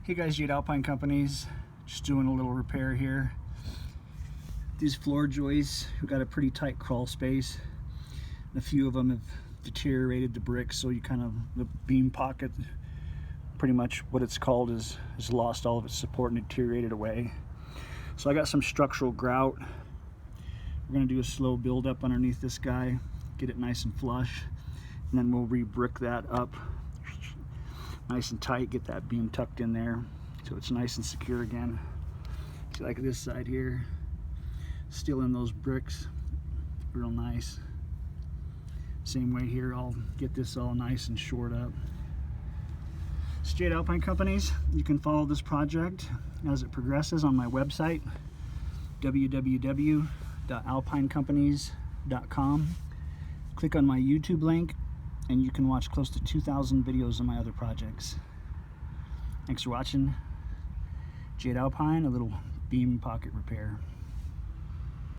Hey guys, Alpine Companies, just doing a little repair here. These floor joists have got a pretty tight crawl space. A few of them have deteriorated the bricks, so the beam pocket, pretty much what it's called, has lost all of its support and deteriorated away. So I got some structural grout. We're going to do a slow build up underneath this guy, get it nice and flush, and then we'll re-brick that up nice and tight, get that beam tucked in there so it's nice and secure again. See, like this side here, still in those bricks, real nice. Same way here, I'll get this all nice and shored up. It's Alpine Companies. You can follow this project as it progresses on my website, www.alpinecompanies.com. Click on my YouTube link and you can watch close to 2,000 videos of my other projects. Thanks for watching. Alpine, a little beam pocket repair.